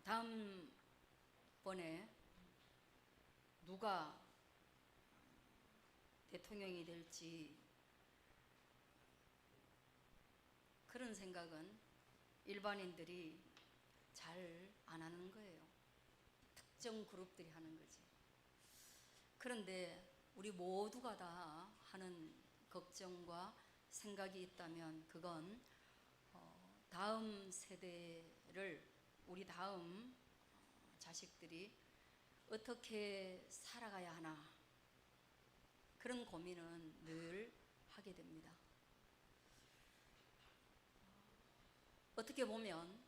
다음번에 누가 대통령이 될지 그런 생각은 일반인들이 잘 안 하는 거예요. 특정 그룹들이 하는 거지. 그런데 우리 모두가 다 하는 걱정과 생각이 있다면 그건 다음 세대를, 우리 다음 자식들이 어떻게 살아가야 하나, 그런 고민은 늘 하게 됩니다. 어떻게 보면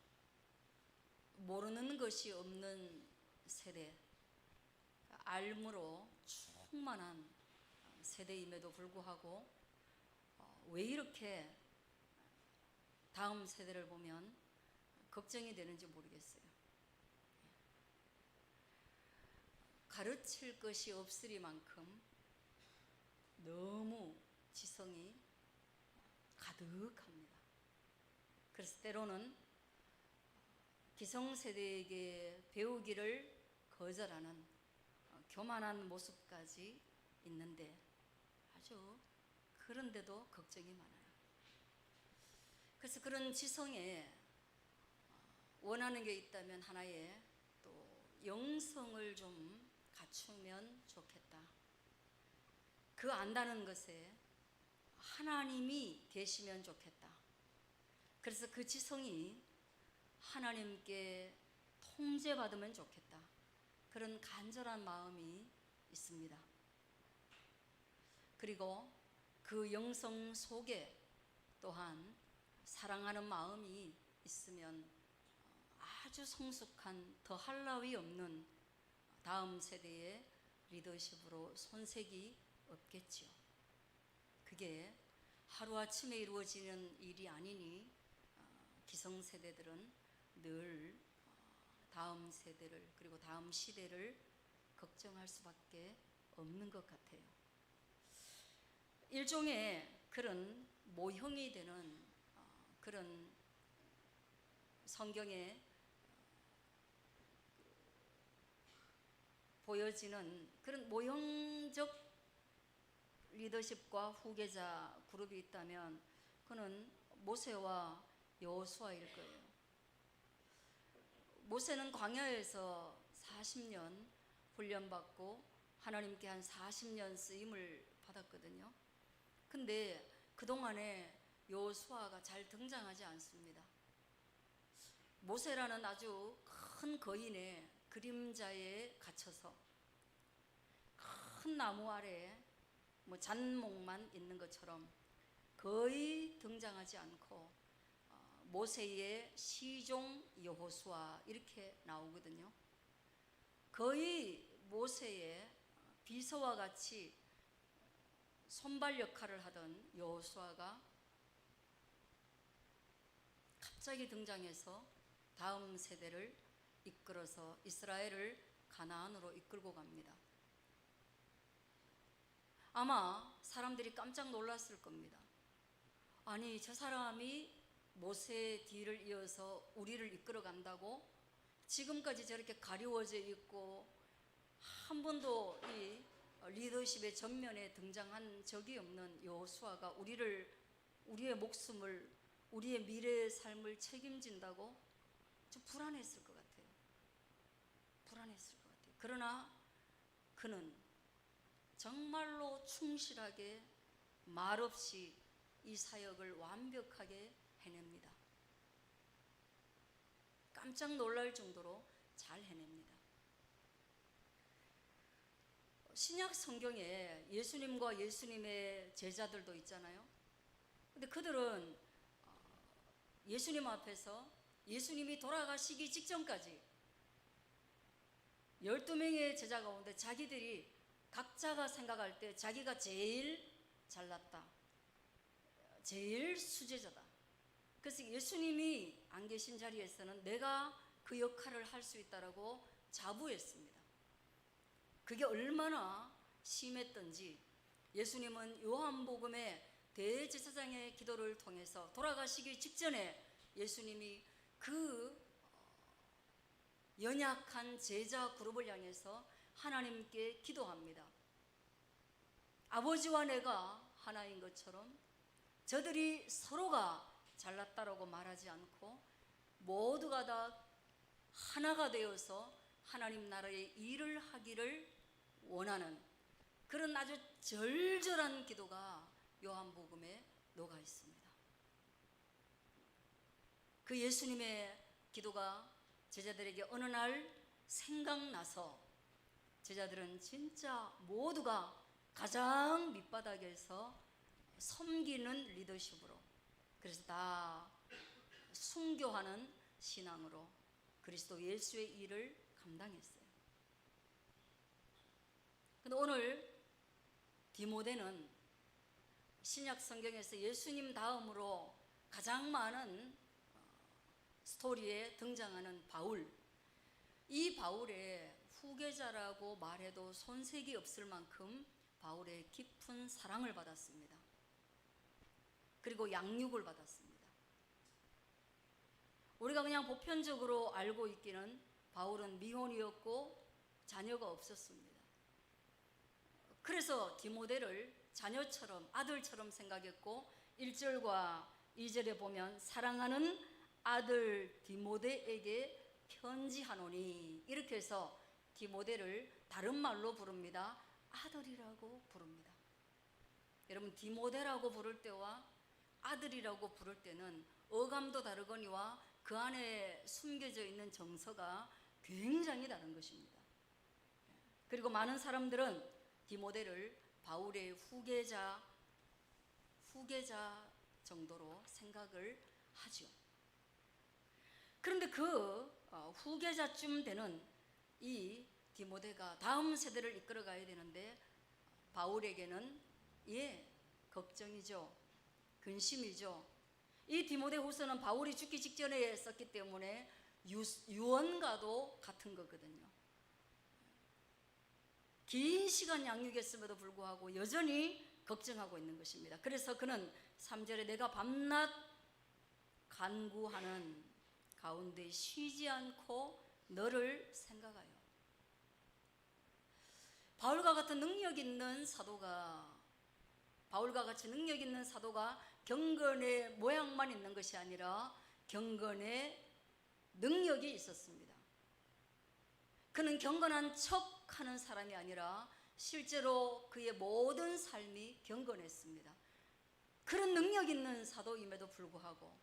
모르는 것이 없는 세대, 알므로 충만한 세대임에도 불구하고 왜 이렇게 다음 세대를 보면 걱정이 되는지 모르겠어요. 가르칠 것이 없으리만큼 너무 지성이 가득합니다. 그래서 때로는 기성세대에게 배우기를 거절하는 교만한 모습까지 있는데, 아주 그런데도 걱정이 많아요. 그래서 그런 지성에 원하는 게 있다면 하나의 또 영성을 좀 갖추면 좋겠다. 그 안다는 것에 하나님이 계시면 좋겠다. 그래서 그 지성이 하나님께 통제받으면 좋겠다. 그런 간절한 마음이 있습니다. 그리고 그 영성 속에 또한 사랑하는 마음이 있으면 아주 성숙한, 더할 나위 없는 다음 세대의 리더십으로 손색이 없겠지요. 그게 하루아침에 이루어지는 일이 아니니 기성세대들은 늘 다음 세대를, 그리고 다음 시대를 걱정할 수밖에 없는 것 같아요. 일종의 그런 모형이 되는 그런 성경에 보여지는 그런 모형적 리더십과 후계자 그룹이 있다면 그는 모세와 여호수아일 거예요. 모세는 광야에서 40년 훈련받고 하나님께 한 40년 쓰임을 받았거든요. 근데 그동안에 여호수아가 잘 등장하지 않습니다. 모세라는 아주 큰 거인의 그림자에 갇혀서 큰 나무 아래 잔목만 있는 것처럼 거의 등장하지 않고 모세의 시종 여호수아 이렇게 나오거든요. 거의 모세의 비서와 같이 손발 역할을 하던 여호수아가 갑자기 등장해서 다음 세대를 이끌어서 이스라엘을 가나안으로 이끌고 갑니다. 아마 사람들이 깜짝 놀랐을 겁니다. 아니, 저 사람이 모세의 뒤를 이어서 우리를 이끌어 간다고? 지금까지 저렇게 가리워져 있고 한 번도 이 리더십의 전면에 등장한 적이 없는 여호수아가 우리의 목숨을, 우리의 미래의 삶을 책임진다고? 좀 불안했을 것 같아요. 불안했을 것 같아요. 그러나 그는 정말로 충실하게 말없이 이 사역을 완벽하게 해냅니다. 깜짝 놀랄 정도로 잘 해냅니다. 신약 성경에 예수님과 예수님의 제자들도 있잖아요. 근데 그들은 예수님 앞에서 예수님이 돌아가시기 직전까지 12명의 제자 가운데 자기들이 각자가 생각할 때 자기가 제일 잘났다, 제일 수제자다. 그래서 예수님이 안 계신 자리에서는 내가 그 역할을 할 수 있다라고 자부했습니다. 그게 얼마나 심했던지 예수님은 요한복음의 대제사장의 기도를 통해서 돌아가시기 직전에 예수님이 그 연약한 제자 그룹을 향해서 하나님께 기도합니다. 아버지와 내가 하나인 것처럼 저들이 서로가 잘났다라고 말하지 않고 모두가 다 하나가 되어서 하나님 나라의 일을 하기를 원하는 그런 아주 절절한 기도가 요한복음에 녹아 있습니다. 그 예수님의 기도가 제자들에게 어느 날 생각나서 제자들은 진짜 모두가 가장 밑바닥에서 섬기는 리더십으로, 그래서 다 순교하는 신앙으로 그리스도 예수의 일을 감당했어요. 근데 오늘 디모데는 신약 성경에서 예수님 다음으로 가장 많은 스토리에 등장하는 바울, 이 바울의 후계자라고 말해도 손색이 없을 만큼 바울의 깊은 사랑을 받았습니다. 그리고 양육을 받았습니다. 우리가 그냥 보편적으로 알고 있기는 바울은 미혼이었고 자녀가 없었습니다. 그래서 디모데를 자녀처럼, 아들처럼 생각했고 1절과 2절에 보면 사랑하는 아들 디모데에게 편지하노니, 이렇게 해서 디모데를 다른 말로 부릅니다. 아들이라고 부릅니다. 여러분, 디모데라고 부를 때와 아들이라고 부를 때는 어감도 다르거니와 그 안에 숨겨져 있는 정서가 굉장히 다른 것입니다. 그리고 많은 사람들은 디모데를 바울의 후계자 정도로 생각을 하죠. 그런데 그 후계자쯤 되는 이 디모데가 다음 세대를 이끌어가야 되는데 바울에게는 걱정이죠. 근심이죠. 이 디모데 후서는 바울이 죽기 직전에 썼기 때문에 유언과도 같은 거거든요. 긴 시간 양육했음에도 불구하고 여전히 걱정하고 있는 것입니다. 그래서 그는 3절에 내가 밤낮 간구하는 가운데 쉬지 않고 너를 생각하여. 바울과 같이 능력 있는 사도가 경건의 모양만 있는 것이 아니라 경건의 능력이 있었습니다. 그는 경건한 척하는 사람이 아니라 실제로 그의 모든 삶이 경건했습니다. 그런 능력 있는 사도임에도 불구하고,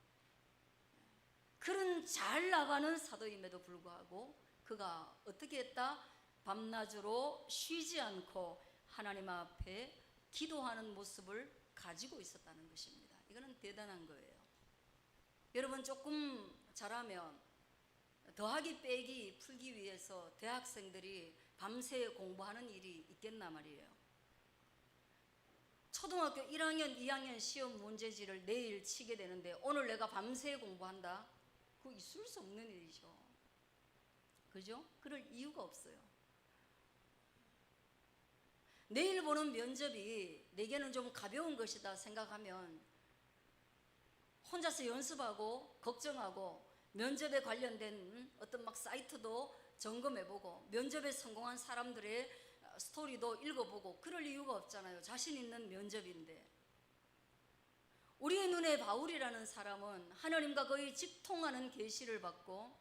그런 잘 나가는 사도임에도 불구하고 그가 어떻게 했다? 밤낮으로 쉬지 않고 하나님 앞에 기도하는 모습을 가지고 있었다는 것입니다. 이거는 대단한 거예요. 여러분, 조금 잘하면 더하기 빼기 풀기 위해서 대학생들이 밤새 공부하는 일이 있겠나 말이에요. 초등학교 1학년, 2학년 시험 문제지를 내일 치게 되는데 오늘 내가 밤새 공부한다? 그거 있을 수 없는 일이죠. 그죠? 그럴 이유가 없어요. 내일 보는 면접이 내게는 좀 가벼운 것이다 생각하면 혼자서 연습하고 걱정하고 면접에 관련된 어떤 막 사이트도 점검해보고 면접에 성공한 사람들의 스토리도 읽어보고 그럴 이유가 없잖아요. 자신 있는 면접인데. 우리의 눈에 바울이라는 사람은 하나님과 거의 직통하는 계시를 받고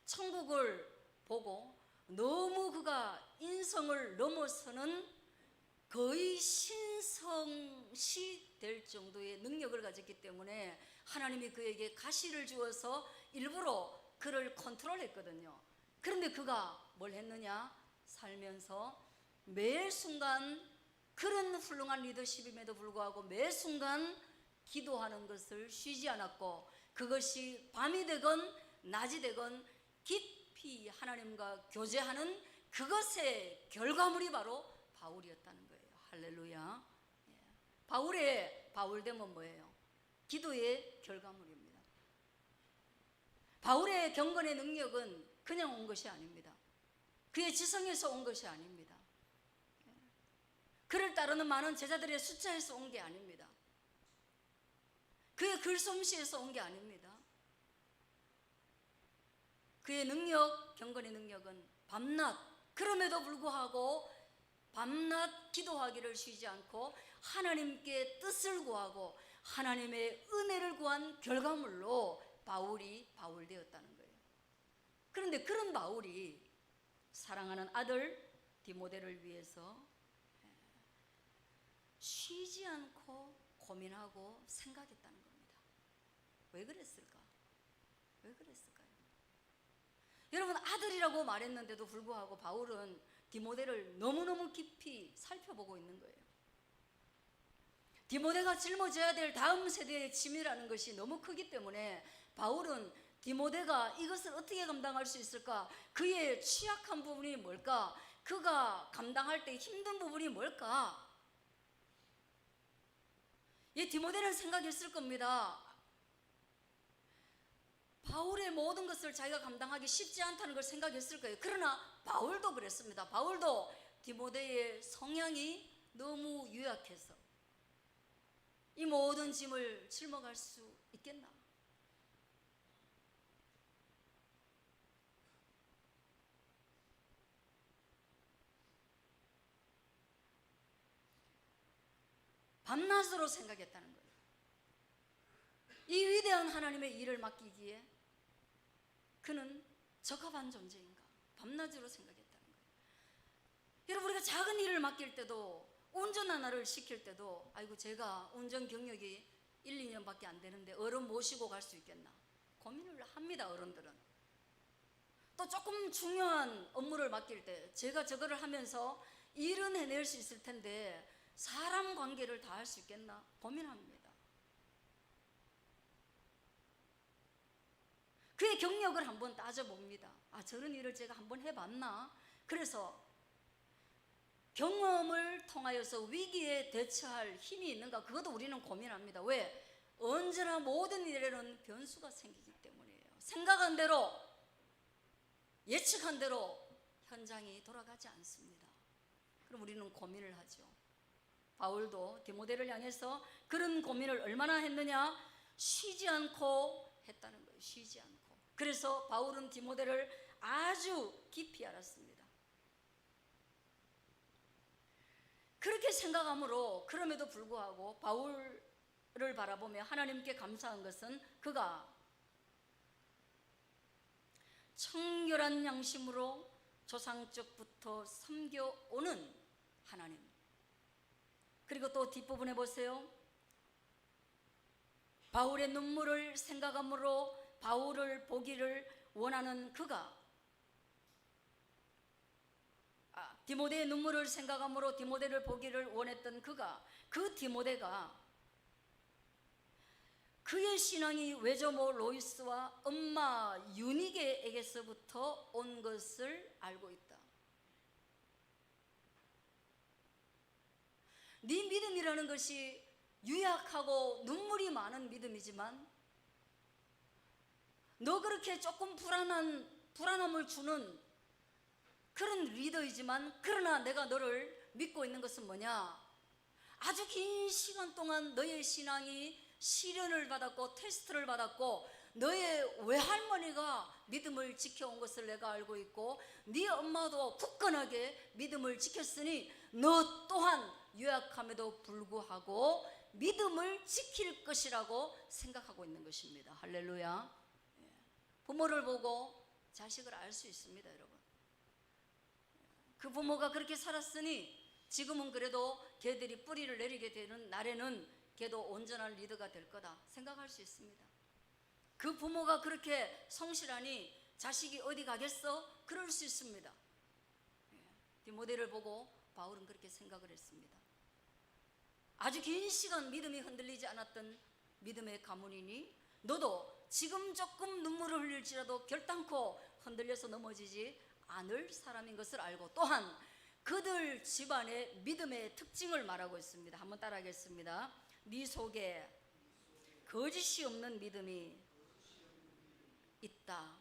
천국을 보고 너무 그가 인성을 넘어서는 거의 신성시 될 정도의 능력을 가졌기 때문에 하나님이 그에게 가시를 주어서 일부러 그를 컨트롤했거든요. 그런데 그가 뭘 했느냐? 살면서 매 순간 그런 훌륭한 리더십임에도 불구하고 매 순간 기도하는 것을 쉬지 않았고 그것이 밤이 되건 낮이 되건 깊이 하나님과 교제하는 그것의 결과물이 바로 바울이었다는 거예요. 할렐루야. 바울의 바울됨은 뭐예요? 기도의 결과물입니다. 바울의 경건의 능력은 그냥 온 것이 아닙니다. 그의 지성에서 온 것이 아닙니다. 그를 따르는 많은 제자들의 숫자에서 온 게 아닙니다. 그의 글솜씨에서 온 게 아닙니다. 그의 능력, 경건의 능력은 밤낮, 그럼에도 불구하고 밤낮 기도하기를 쉬지 않고 하나님께 뜻을 구하고 하나님의 은혜를 구한 결과물로 바울이 바울되었다는 거예요. 그런데 그런 바울이 사랑하는 아들 디모데를 위해서 쉬지 않고 고민하고 생각했다는 겁니다. 왜 그랬을까? 왜 그랬을까요? 여러분, 아들이라고 말했는데도 불구하고 바울은 디모데를 너무너무 깊이 살펴보고 있는 거예요. 디모데가 짊어져야 될 다음 세대의 짐이라는 것이 너무 크기 때문에 바울은 디모데가 이것을 어떻게 감당할 수 있을까? 그의 취약한 부분이 뭘까? 그가 감당할 때 힘든 부분이 뭘까? 이 디모데는 생각했을 겁니다. 바울의 모든 것을 자기가 감당하기 쉽지 않다는 걸 생각했을 거예요. 그러나 바울도 그랬습니다. 바울도 디모데의 성향이 너무 유약해서 이 모든 짐을 짊어갈 수 있겠나? 밤낮으로 생각했다는 거예요. 이 위대한 하나님의 일을 맡기기에 그는 적합한 존재인가? 밤낮으로 생각했다는 거예요. 여러분, 우리가 작은 일을 맡길 때도, 운전 하나를 시킬 때도, 아이고 제가 운전 경력이 1, 2년밖에 안 되는데 어른 모시고 갈 수 있겠나? 고민을 합니다. 어른들은. 또 조금 중요한 업무를 맡길 때 제가 저거를 하면서 일은 해낼 수 있을 텐데 사람 관계를 다 할 수 있겠나? 고민합니다. 그의 경력을 한번 따져봅니다. 아, 저런 일을 제가 한번 해봤나? 그래서 경험을 통하여서 위기에 대처할 힘이 있는가? 그것도 우리는 고민합니다. 왜? 언제나 모든 일에는 변수가 생기기 때문이에요. 생각한 대로, 예측한 대로 현장이 돌아가지 않습니다. 그럼 우리는 고민을 하죠. 바울도 디모데를 향해서 그런 고민을 얼마나 했느냐? 쉬지 않고 했다는 거예요. 쉬지 않고. 그래서 바울은 디모데를 아주 깊이 알았습니다. 그렇게 생각하므로 그럼에도 불구하고 바울을 바라보며 하나님께 감사한 것은 그가 청결한 양심으로 조상적부터 섬겨오는 하나님, 그리고 또 뒷부분에 보세요. 바울의 눈물을 생각함으로 바울을 보기를 원하는 그가, 디모데의 눈물을 생각함으로 디모데를 보기를 원했던 그가, 그 디모데가 그의 신앙이 외조모 로이스와 엄마 유니게에게서부터 온 것을 알고 있다. 네 믿음이라는 것이 유약하고 눈물이 많은 믿음이지만 너 그렇게 조금 불안함을 주는 그런 리더이지만, 그러나 내가 너를 믿고 있는 것은 뭐냐? 아주 긴 시간 동안 너의 신앙이 시련을 받았고 테스트를 받았고 너의 외할머니가 믿음을 지켜온 것을 내가 알고 있고 네 엄마도 굳건하게 믿음을 지켰으니 너 또한 유약함에도 불구하고 믿음을 지킬 것이라고 생각하고 있는 것입니다. 할렐루야. 부모를 보고 자식을 알 수 있습니다. 여러분, 그 부모가 그렇게 살았으니 지금은 그래도 걔들이 뿌리를 내리게 되는 날에는 걔도 온전한 리더가 될 거다 생각할 수 있습니다. 그 부모가 그렇게 성실하니 자식이 어디 가겠어? 그럴 수 있습니다. 디모데를 보고 바울은 그렇게 생각을 했습니다. 아주 긴 시간 믿음이 흔들리지 않았던 믿음의 가문이니 너도 지금 조금 눈물을 흘릴지라도 결단코 흔들려서 넘어지지 않을 사람인 것을 알고, 또한 그들 집안의 믿음의 특징을 말하고 있습니다. 한번 따라하겠습니다. 네 속에 거짓이 없는 믿음이 있다.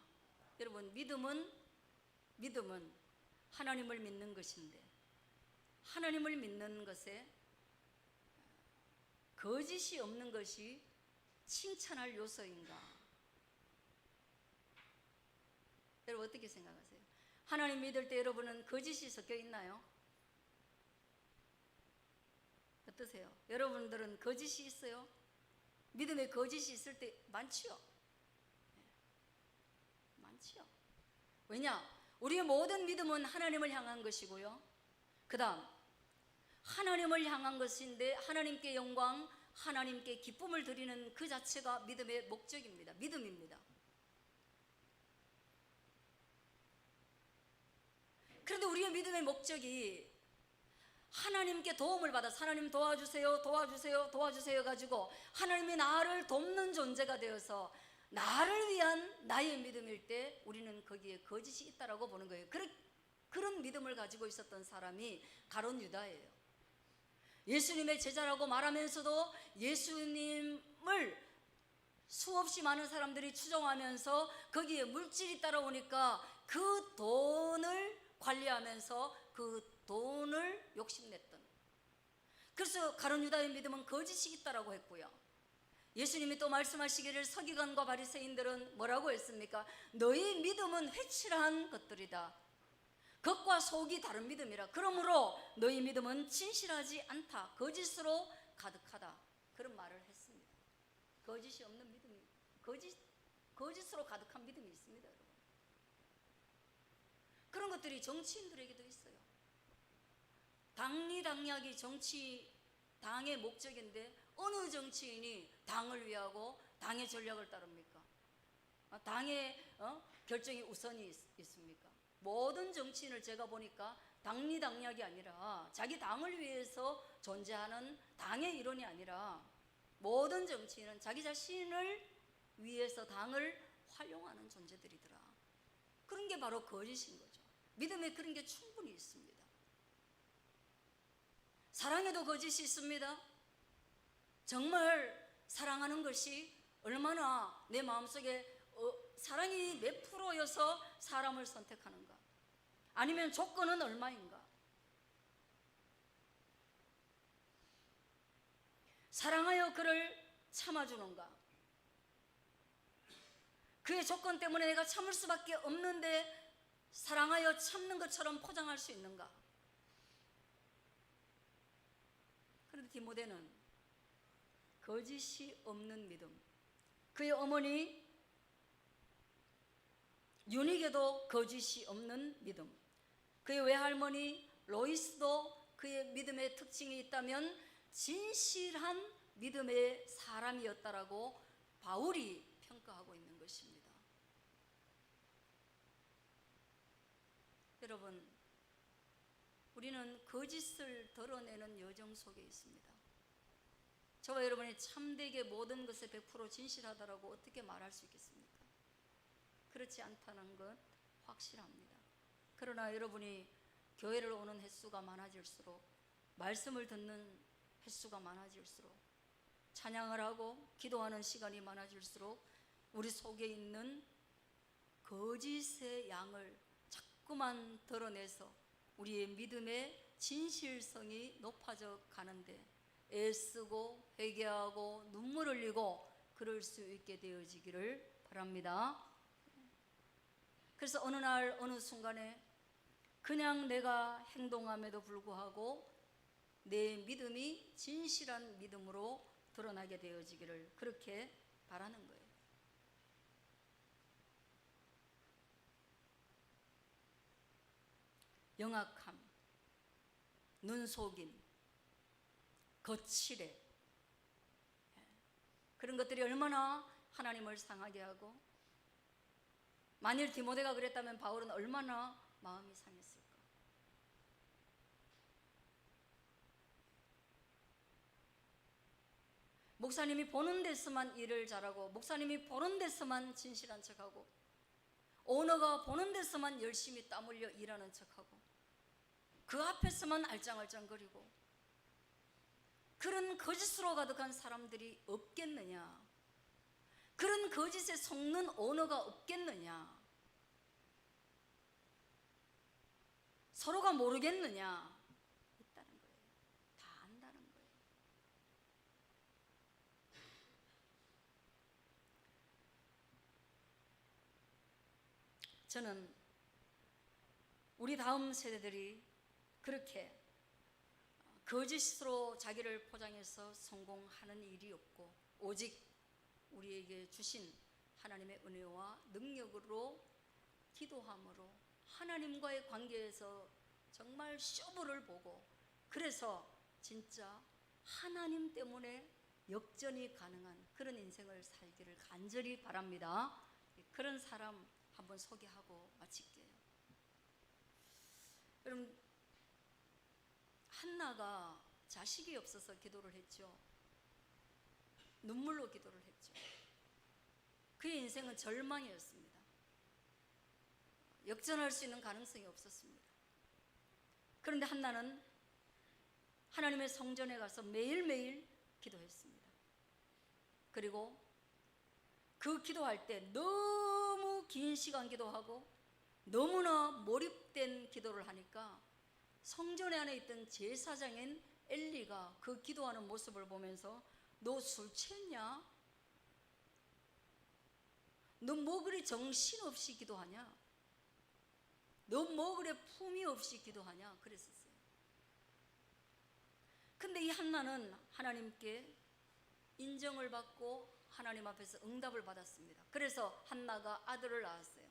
여러분, 믿음은 하나님을 믿는 것인데, 하나님을 믿는 것에 거짓이 없는 것이 칭찬할 요소인가? 여러분 어떻게 생각하세요? 하나님 믿을 때 여러분은 거짓이 섞여 있나요? 어떠세요? 여러분들은 거짓이 있어요? 믿음에 거짓이 있을 때 많지요? 많지요. 왜냐? 우리의 모든 믿음은 하나님을 향한 것이고요. 그 다음 하나님을 향한 것인데 하나님께 영광, 하나님께 기쁨을 드리는 그 자체가 믿음의 목적입니다. 믿음입니다. 그런데 우리의 믿음의 목적이 하나님께 도움을 받아서 하나님 도와주세요, 도와주세요, 도와주세요 가지고 하나님이 나를 돕는 존재가 되어서 나를 위한 나의 믿음일 때 우리는 거기에 거짓이 있다라고 보는 거예요. 그런 믿음을 가지고 있었던 사람이 가룟 유다예요. 예수님의 제자라고 말하면서도 예수님을 수없이 많은 사람들이 추종하면서 거기에 물질이 따라오니까 그 돈을 관리하면서 그 돈을 욕심냈던, 그래서 가룟 유다의 믿음은 거짓이 있다라고 했고요. 예수님이 또 말씀하시기를 서기관과 바리새인들은 뭐라고 했습니까? 너희 믿음은 회칠한 것들이다. 겉과 속이 다른 믿음이라. 그러므로 너희 믿음은 진실하지 않다. 거짓으로 가득하다. 그런 말을 했습니다. 거짓이 없는 믿음이, 거짓으로 가득한 믿음이 있습니다, 여러분. 그런 것들이 정치인들에게도 있어요. 당리당략이 당의 목적인데 어느 정치인이 당을 위하고 당의 전략을 따릅니까? 당의 결정이 우선이 있습니까? 모든 정치인을 제가 보니까 당리당략이 아니라 자기 당을 위해서 존재하는 당의 일원이 아니라 모든 정치인은 자기 자신을 위해서 당을 활용하는 존재들이더라. 그런 게 바로 거짓인 거죠. 믿음에 그런 게 충분히 있습니다. 사랑에도 거짓이 있습니다. 정말 사랑하는 것이 얼마나 내 마음속에 사랑이 몇 프로여서 사람을 선택하는가? 아니면 조건은 얼마인가? 사랑하여 그를 참아주는가? 그의 조건 때문에 내가 참을 수밖에 없는데 사랑하여 참는 것처럼 포장할 수 있는가? 그런데 디모데는 거짓이 없는 믿음, 그의 어머니 유니게도 거짓이 없는 믿음, 그의 외할머니 로이스도 그의 믿음의 특징이 있다면 진실한 믿음의 사람이었다라고 바울이 평가하고 있는 것입니다. 여러분, 우리는 거짓을 드러내는 여정 속에 있습니다. 저와 여러분이 참되게 모든 것에 100% 진실하다라고 어떻게 말할 수 있겠습니까? 그렇지 않다는 것 확실합니다. 그러나 여러분이 교회를 오는 횟수가 많아질수록, 말씀을 듣는 횟수가 많아질수록, 찬양을 하고 기도하는 시간이 많아질수록 우리 속에 있는 거짓의 양을 자꾸만 드러내서 우리의 믿음의 진실성이 높아져 가는데 애쓰고 회개하고 눈물 흘리고 그럴 수 있게 되어지기를 바랍니다. 그래서 어느 날 어느 순간에 그냥 내가 행동함에도 불구하고 내 믿음이 진실한 믿음으로 드러나게 되어지기를 그렇게 바라는 거예요. 영악함, 눈속임, 거칠해, 그런 것들이 얼마나 하나님을 상하게 하고, 만일 디모데가 그랬다면 바울은 얼마나 마음이 상했을까. 목사님이 보는 데서만 일을 잘하고, 목사님이 보는 데서만 진실한 척하고, 오너가 보는 데서만 열심히 땀 흘려 일하는 척하고, 그 앞에서만 알짱알짱거리고, 그런 거짓으로 가득한 사람들이 없겠느냐? 그런 거짓에 속는 오너가 없겠느냐? 서로가 모르겠느냐? 있다는 거예요. 다 안다는 거예요. 저는 우리 다음 세대들이 그렇게 거짓으로 자기를 포장해서 성공하는 일이 없고 오직 우리에게 주신 하나님의 은혜와 능력으로 기도함으로 하나님과의 관계에서 정말 쇼부를 보고 그래서 진짜 하나님 때문에 역전이 가능한 그런 인생을 살기를 간절히 바랍니다. 그런 사람 한번 소개하고 마칠게요. 여러분, 한나가 자식이 없어서 기도를 했죠. 눈물로 기도를 했죠. 그의 인생은 절망이었습니다. 역전할 수 있는 가능성이 없었습니다. 그런데 한나는 하나님의 성전에 가서 매일매일 기도했습니다. 그리고 그 기도할 때 너무 긴 시간 기도하고 너무나 몰입된 기도를 하니까 성전 안에 있던 제사장인 엘리가 그 기도하는 모습을 보면서 너 술 취했냐? 너 뭐 그리 정신없이 기도하냐? 너 뭐 그리 품위 없이 기도하냐? 그랬었어요. 근데 이 한나는 하나님께 인정을 받고 하나님 앞에서 응답을 받았습니다. 그래서 한나가 아들을 낳았어요.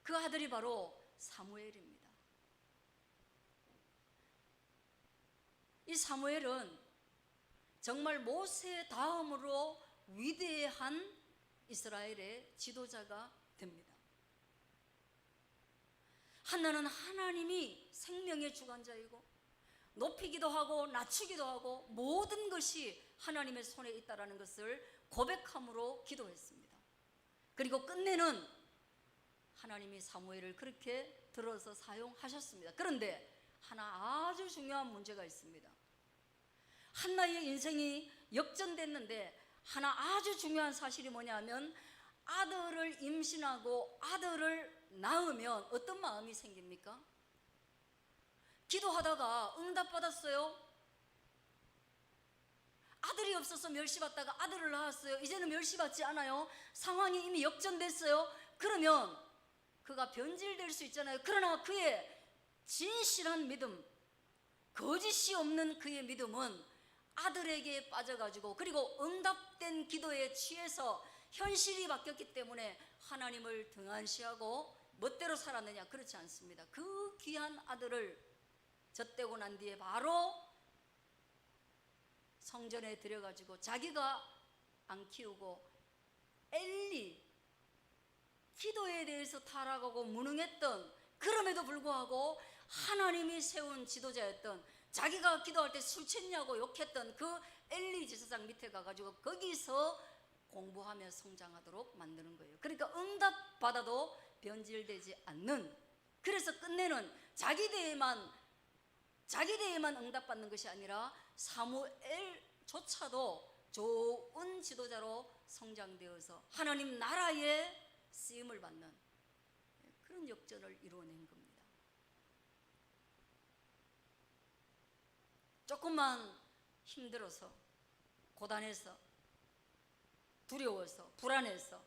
그 아들이 바로 사무엘입니다. 이 사무엘은 정말 모세 다음으로 위대한 이스라엘의 지도자가 됩니다. 한나는 하나님이 생명의 주관자이고 높이기도 하고 낮추기도 하고 모든 것이 하나님의 손에 있다는 것을 고백함으로 기도했습니다. 그리고 끝내는 하나님이 사무엘을 그렇게 들어서 사용하셨습니다. 그런데 하나 아주 중요한 문제가 있습니다. 한나의 인생이 역전됐는데 하나 아주 중요한 사실이 뭐냐면 아들을 임신하고 아들을 낳으면 어떤 마음이 생깁니까? 기도하다가 응답받았어요. 아들이 없어서 멸시받다가 아들을 낳았어요. 이제는 멸시받지 않아요. 상황이 이미 역전됐어요. 그러면 그가 변질될 수 있잖아요. 그러나 그의 진실한 믿음, 거짓이 없는 그의 믿음은 아들에게 빠져가지고 그리고 응답된 기도에 취해서 현실이 바뀌었기 때문에 하나님을 등한시하고 멋대로 살았느냐? 그렇지 않습니다. 그 귀한 아들을 젖대고 난 뒤에 바로 성전에 들여가지고 자기가 안 키우고 엘리 기도에 대해서 타락하고 무능했던, 그럼에도 불구하고 하나님이 세운 지도자였던, 자기가 기도할 때 술 취했냐고 욕했던 그 엘리 제사장 밑에 가가지고 거기서 공부하며 성장하도록 만드는 거예요. 그러니까 응답 받아도 변질되지 않는, 그래서 끝내는 자기 대에만 응답받는 것이 아니라 사무엘조차도 좋은 지도자로 성장되어서 하나님 나라의 쓰임을 받는 그런 역전을 이루어낸 겁니다. 조금만 힘들어서, 고단해서, 두려워서, 불안해서,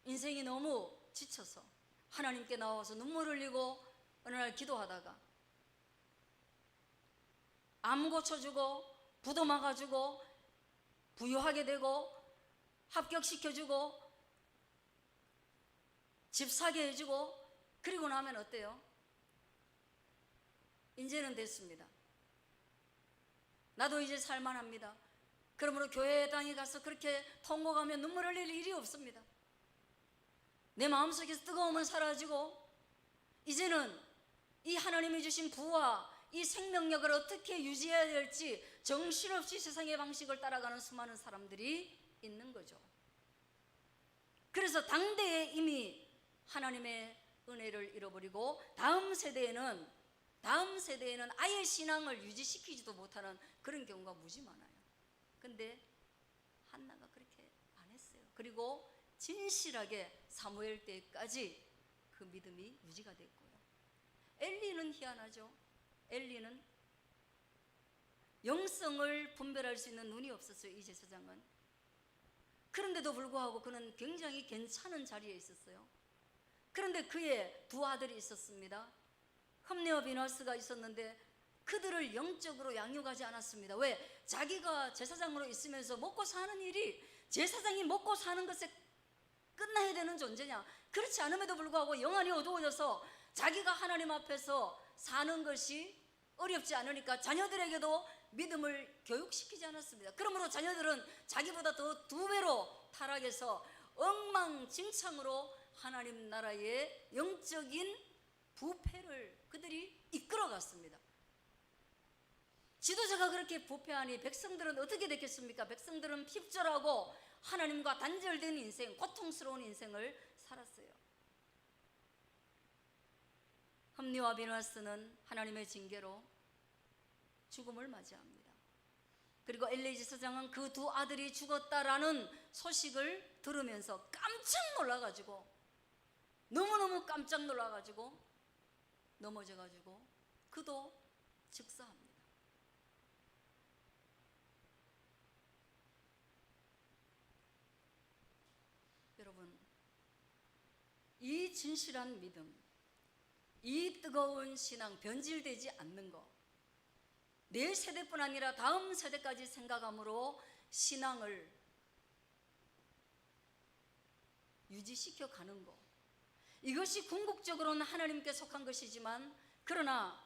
인생이 너무 지쳐서 하나님께 나와서 눈물 흘리고 어느 날 기도하다가 암 고쳐주고 부도 막아주고 부유하게 되고 합격시켜주고 집 사게 해주고 그리고 나면 어때요? 이제는 됐습니다. 나도 이제 살만합니다. 그러므로 교회당에 가서 그렇게 통곡하며 눈물 흘릴 일이 없습니다. 내 마음속에서 뜨거움은 사라지고 이제는 이 하나님이 주신 부와 이 생명력을 어떻게 유지해야 될지 정신없이 세상의 방식을 따라가는 수많은 사람들이 있는 거죠. 그래서 당대에 이미 하나님의 은혜를 잃어버리고 다음 세대에는 아예 신앙을 유지시키지도 못하는 그런 경우가 무지 많아요. 근데 한나가 그렇게 안 했어요. 그리고 진실하게 사무엘 때까지 그 믿음이 유지가 됐고요. 엘리는 희한하죠. 엘리는 영성을 분별할 수 있는 눈이 없었어요. 이 제사장은. 그런데도 불구하고 그는 굉장히 괜찮은 자리에 있었어요. 그런데 그의 두 아들이 있었습니다. 흠리와 비나스가 있었는데 그들을 영적으로 양육하지 않았습니다. 왜? 자기가 제사장으로 있으면서 먹고 사는 일이 제사장이 먹고 사는 것에 끝나야 되는 존재냐? 그렇지 않음에도 불구하고 영안이 어두워져서 자기가 하나님 앞에서 사는 것이 어렵지 않으니까 자녀들에게도 믿음을 교육시키지 않았습니다. 그러므로 자녀들은 자기보다 더 두 배로 타락해서 엉망진창으로 하나님 나라의 영적인 부패를 그들이 이끌어갔습니다. 지도자가 그렇게 부패하니 백성들은 어떻게 됐겠습니까? 백성들은 핍절하고 하나님과 단절된 인생, 고통스러운 인생을 살았어요. 흠리와 비나스는 하나님의 징계로 죽음을 맞이합니다. 그리고 엘리 제사장은 그 두 아들이 죽었다라는 소식을 들으면서 깜짝 놀라가지고, 너무너무 깜짝 놀라가지고 넘어져가지고 그도 즉사합니다. 여러분, 이 진실한 믿음, 이 뜨거운 신앙, 변질되지 않는 것, 내 세대뿐 아니라 다음 세대까지 생각함으로 신앙을 유지시켜 가는 것, 이것이 궁극적으로는 하나님께 속한 것이지만, 그러나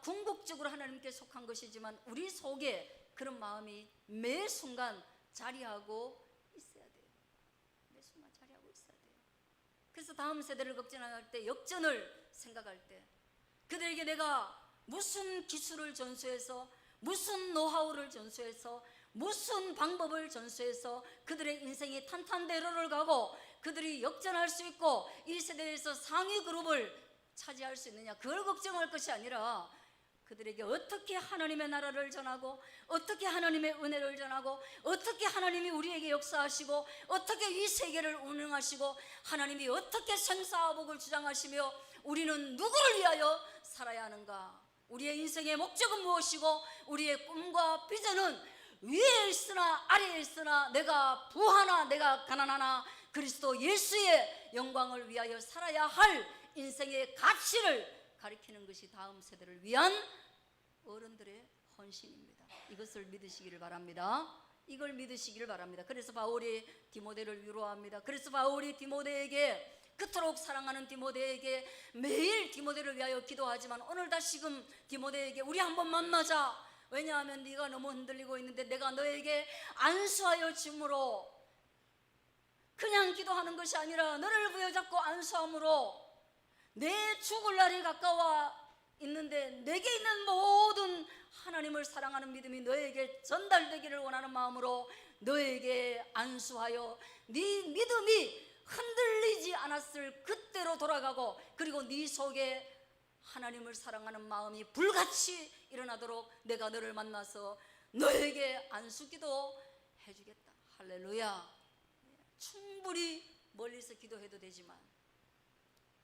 궁극적으로 하나님께 속한 것이지만 우리 속에 그런 마음이 매 순간 자리하고 있어야 돼요. 매 순간 자리하고 있어야 돼요. 그래서 다음 세대를 걱정할 때, 역전을 생각할 때, 그들에게 내가 무슨 기술을 전수해서, 무슨 노하우를 전수해서, 무슨 방법을 전수해서 그들의 인생이 탄탄대로를 가고 그들이 역전할 수 있고 이 세대에서 상위 그룹을 차지할 수 있느냐, 그걸 걱정할 것이 아니라 그들에게 어떻게 하나님의 나라를 전하고, 어떻게 하나님의 은혜를 전하고, 어떻게 하나님이 우리에게 역사하시고, 어떻게 이 세계를 운영하시고, 하나님이 어떻게 생사화복을 주장하시며 우리는 누구를 위하여 살아야 하는가, 우리의 인생의 목적은 무엇이고 우리의 꿈과 비전은 위에 있으나 아래에 있으나 내가 부하나 내가 가난하나 그리스도 예수의 영광을 위하여 살아야 할 인생의 가치를 가리키는 것이 다음 세대를 위한 어른들의 헌신입니다. 이것을 믿으시기를 바랍니다. 이걸 믿으시기를 바랍니다. 그래서 바울이 디모데를 위로합니다. 그래서 바울이 디모데에게, 그토록 사랑하는 디모데에게 매일 디모데를 위하여 기도하지만 오늘 다시금 디모데에게 우리 한번 만나자. 왜냐하면 네가 너무 흔들리고 있는데 내가 너에게 안수하여 줌으로, 그냥 기도하는 것이 아니라 너를 부여잡고 안수함으로 내 죽을 날이 가까워 있는데 내게 있는 모든 하나님을 사랑하는 믿음이 너에게 전달되기를 원하는 마음으로 너에게 안수하여 네 믿음이 흔들리지 않았을 그때로 돌아가고, 그리고 네 속에 하나님을 사랑하는 마음이 불같이 일어나도록 내가 너를 만나서 너에게 안수기도 해주겠다. 할렐루야. 충분히 멀리서 기도해도 되지만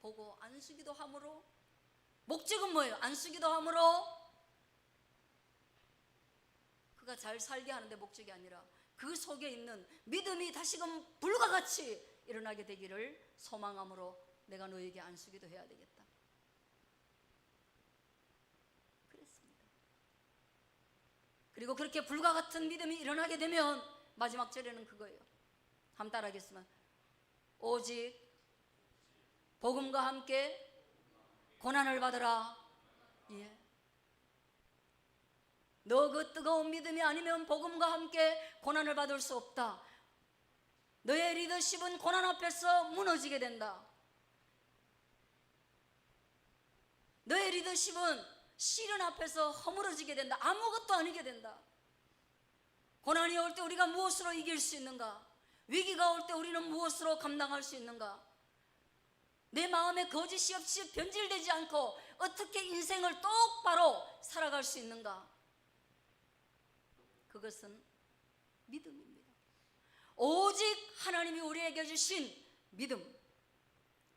보고 안수기도 함으로, 목적은 뭐예요? 안수기도 함으로 그가 잘 살게 하는데 목적이 아니라 그 속에 있는 믿음이 다시금 불과 같이 일어나게 되기를 소망함으로 내가 너에게 안수기도 해야 되겠다. 그랬습니다. 그리고 그렇게 불과 같은 믿음이 일어나게 되면 마지막 절에는 그거예요. 한번 따라하겠습니다. 오직 복음과 함께 고난을 받으라. 예. 너 그 뜨거운 믿음이 아니면 복음과 함께 고난을 받을 수 없다. 너의 리더십은 고난 앞에서 무너지게 된다. 너의 리더십은 시련 앞에서 허물어지게 된다. 아무것도 아니게 된다. 고난이 올 때 우리가 무엇으로 이길 수 있는가? 위기가 올 때 우리는 무엇으로 감당할 수 있는가? 내 마음에 거짓이 없이 변질되지 않고 어떻게 인생을 똑바로 살아갈 수 있는가? 그것은 믿음입니다. 오직 하나님이 우리에게 주신 믿음,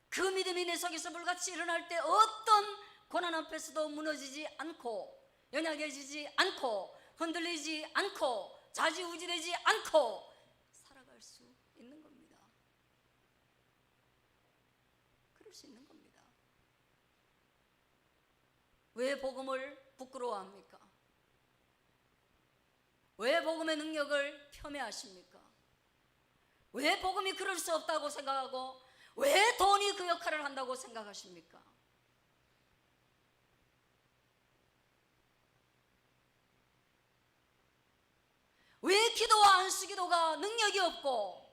그 믿음이 내 속에서 불같이 일어날 때 어떤 고난 앞에서도 무너지지 않고, 연약해지지 않고, 흔들리지 않고, 좌지우지되지 않고 살아갈 수 있는 겁니다. 왜 복음을 부끄러워합니까? 왜 복음의 능력을 폄훼하십니까? 왜 복음이 그럴 수 없다고 생각하고 왜 돈이 그 역할을 한다고 생각하십니까? 왜 기도와 안수기도가 능력이 없고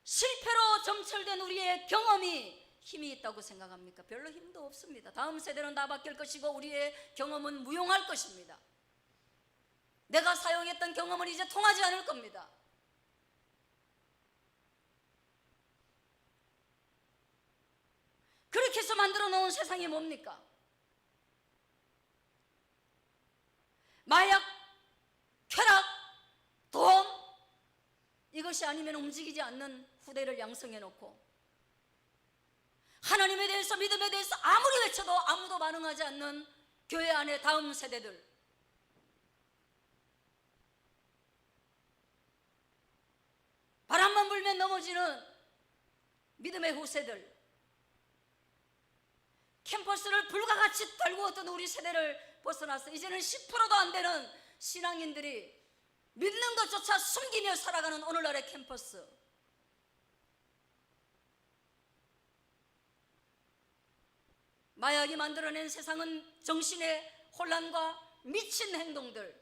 실패로 점철된 우리의 경험이 힘이 있다고 생각합니까? 별로 힘도 없습니다. 다음 세대는 다 바뀔 것이고 우리의 경험은 무용할 것입니다. 내가 사용했던 경험은 이제 통하지 않을 겁니다. 그렇게 해서 만들어 놓은 세상이 뭡니까? 마약, 쾌락, 돈, 이것이 아니면 움직이지 않는 후대를 양성해 놓고 하나님에 대해서, 믿음에 대해서 아무리 외쳐도 아무도 반응하지 않는 교회 안의 다음 세대들, 바람만 불면 넘어지는 믿음의 후세들, 캠퍼스를 불가같이 달구었던 우리 세대를 벗어나서 이제는 10%도 안 되는 신앙인들이 믿는 것조차 숨기며 살아가는 오늘날의 캠퍼스, 마약이 만들어낸 세상은 정신의 혼란과 미친 행동들,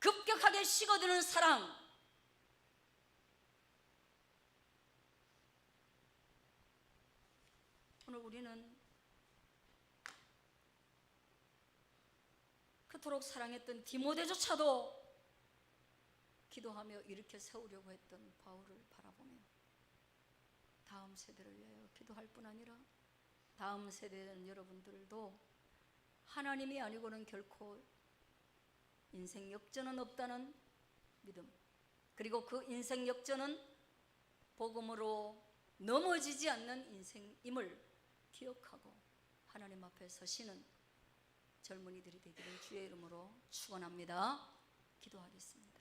급격하게 식어드는 사랑, 오늘 우리는 그토록 사랑했던 디모데조차도 기도하며 일으켜 세우려고 했던 바울을 바라보며 다음 세대를 위하여 기도할 뿐 아니라 다음 세대는 여러분들도 하나님이 아니고는 결코 인생 역전은 없다는 믿음, 그리고 그 인생 역전은 복음으로 넘어지지 않는 인생임을 기억하고 하나님 앞에 서시는 젊은이들이 되기를 주의 이름으로 축원합니다. 기도하겠습니다.